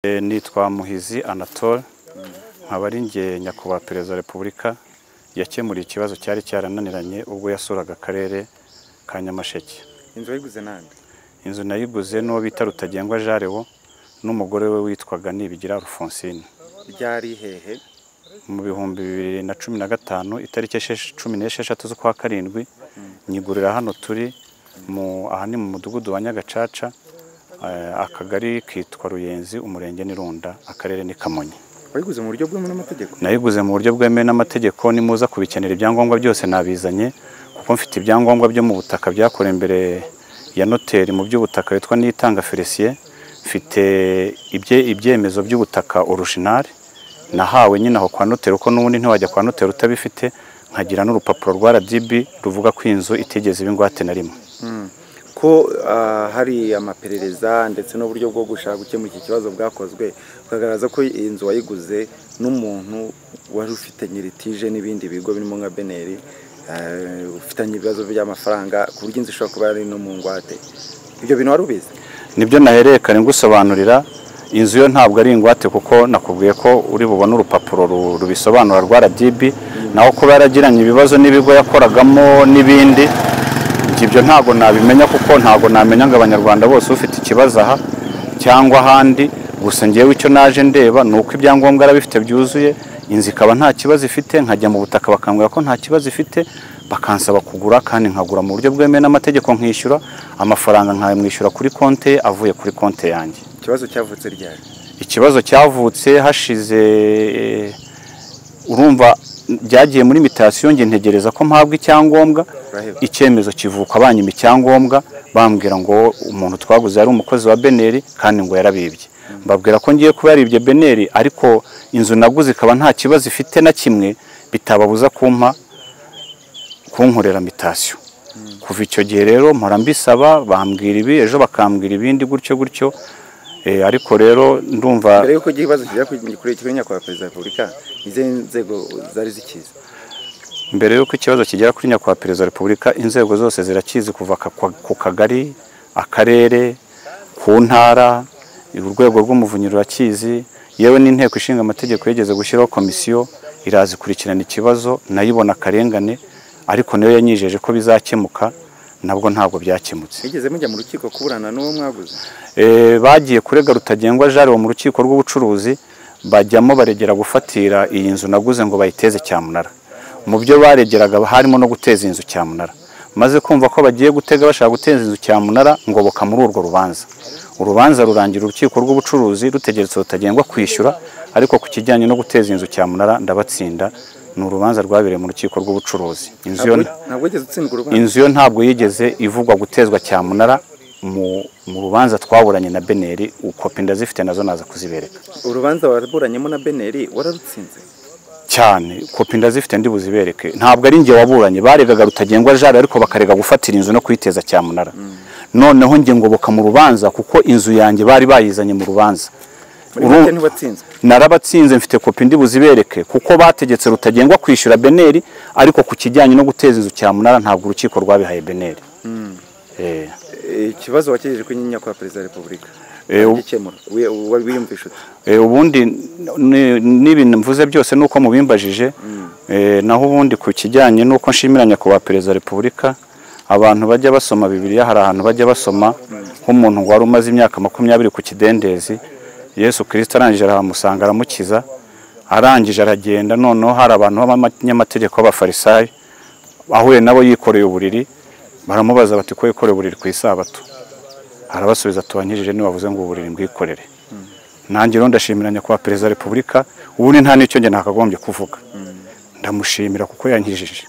Nitwa Muhizi Anatole nkaba ari nge nyakubahwa Perezida wa Repubulika yakemuriye ikibazo cyari cyarananiranye ubwo yasuraga akarere ka Nyamasheke. Inzu yiguze nande? Inzu nayiguze n'uwo bita Rutagengwa Jarewo n'umugore we witwaga Nibigira Alphonsine. Ryari hehe? Mu 2015 itariki 16 z'ukwa karindwi nyigurira hano turi ahani mu mudugudu wa Nyagacaca, akagari kitwa Ruyenzi, umurenge ni Runda, akarere ni Kamonyi. Wayiguze mu buryo bwemewe n'amategeko? Nayiguze mu buryo bwemewe n'amategeko, nimuza kubikenera ibyangombwa byose nabizanye kuko mfite ibyangombwa byo mu butaka byakorewe imbere ya noteri mu by'ubutaka witwa Nitanga Felicien. Mfite ibyemezo by'ubutaka original nahawe nyine aho kwa noteri, uko n'ubundi ntiwajya kwa noteri utabifite, nkagira n'urupapuro rwa RDB ruvuga ko inzu itegeze ibingwate na rimwe. Ko hari amaperereza ndetse n'uburyo bwo gushaka gukemura iki kibazo bwakozwe, ukagaragaza ko inzu wayiguze n'umuntu wari ufite nyiritije n'ibindi bigo birimo nka Beneri, ufitanye ibibazo by'amafaranga ku buryo inzu ishobora kuba ari no mu ngwate. Ibyo bintu wari ubizi? Nibyo naherekanye ngusobanurira. Inzu yo ntabwo ari ingwate kuko nakubwiye ko uri bubone urupapuro rubisobanura rwa RDB, naho kuba yaragiranye ibibazo n'ibigo yakoragamo n'ibindi ibyo ntago nabimenya kuko ntago namenya ngo abanyarwanda bose ufite ikibazo aha cyangwa ahandi. Gusa ngewe icyo naje ndeba nuko ibyangombwa arabifite byuzuye, inzu ikaba nta kibazo ifite, nkajya mu butaka bakambwira ko nta kibazo ifite, bakansaba kugura kandi nkagura mu buryo bwemewe n'amategeko, nkishyura amafaranga nkayamwishyura kuri konte avuye kuri konte yanjye. Ikibazo cyavutse ryari? Ikibazo cyavutse hashize, urumva byagiye muri mutation, nge ntegereza ko mpabwa icyangombwa. Icyemezo kivuka banyima icyangombwa bambwira ngo umuntu twaguze ari umukozi wa Beneri kandi ngo yarabibye. Mbabwira ko ngiye kuba yaribye Beneri, ariko inzu naguze ikaba nta kibazo ifite na kimwe, bitababuza kunkorera mutation. Kuva icyo gihe rero mpora mbisaba, bambwira ibi ejo bakambwira ibindi gutyo. Ariko rero ndumva mbere yuko ikibazo kijya kuri nyakubahwa Perezida wa Repubulika, ize nzego zari zikiza. Mbere yuko ikibazo kigera kuri nyakubahwa Perezida wa Repubulika, inzego zose zirakizi kuva ku kagari, akarere, ku ntara, urwego rw'umuvunyi rurakizi, yewe n'inteko ishinga amategeko yegeze gushyiraho komisiyo irazikurikirana ikibazo, nayibona akarengane, ariko nayo yanyijeje ko bizakemuka, nabwo ntabwo byakemutse. Igeze mujya mu rukiko kuburana n'uwo mwaguze? Bagiye kurega Rutagengwa Jarewo mu rukiko rw'ubucuruzi, bajyamo baregera gufatira iyi nzu naguze ngo bayiteze cyamunara. Mu byo baregeraga harimo no guteza inzu cyamunara. Maze kumva ko bagiye gutega bashaka guteza inzu cyamunara, ngoboka muri urwo rubanza. Urubanza rurangira urukiko rw'ubucuruzi rutegeretse Rutagengwa kwishyura, ariko ku kijyanye no guteza inzu cyamunara ndabatsinda. Ni urubanza rwabereye mu rukiko rw'ubucuruzi. Inzu yo ntabwo yigeze ivugwa gutezwa cyamunara mu rubanza twaburanye na Beneri, ukopi ndazifite nazo naza kuzibereka. Urubanza waburanyemo na Beneri wararutsinze cyane, kopi ndazifite ndi buzibereke. Ntabwo ari nge waburanye, baregaga Rutagengwa Jarewo ariko bakarega gufatira inzu no kuyiteza cyamunara. Noneho nge ngoboka mu rubanza kuko inzu yanjye bari bayizanye mu rubanza. Narabatsinze, mfite kopi ndi buzibereke kuko bategetse Rutagengwa kwishyura Beneri, ariko ku kijyanye no guteza inzu cyamunara ntabwo urukiko rwabihaye Beneri. Ikibazo wakigejeje kuri nyakubahwa Perezida wa Repubulika gikemura wiyumvisha ute? Ubundi n'ibintu mvuze byose nuko mubimbajije, naho ubundi ku kijyanye nuko nshimira nyakubahwa Perezida wa Repubulika, abantu bajya basoma Bibiliya, hari ahantu bajya basoma nk'umuntu wari umaze imyaka 20 ku kidendezi, Yesu Kristo arangije aramusanga aramukiza, arangije aragenda. Noneho hari abantu b'abanyamategeko b'abafarisayo ahuye nabo yikoreye uburiri, baramubaza bati ko yikoreye uburiri ku isabato? Arabasubiza tubankijije ni bavuze ngo uburiri mbwikorere. Nanjye rero ndashimira nyakubahwa Perezida wa Repubulika, ubundi nta n'icyo nge nakagombye kuvuga. Ndamushimira kuko yankijije.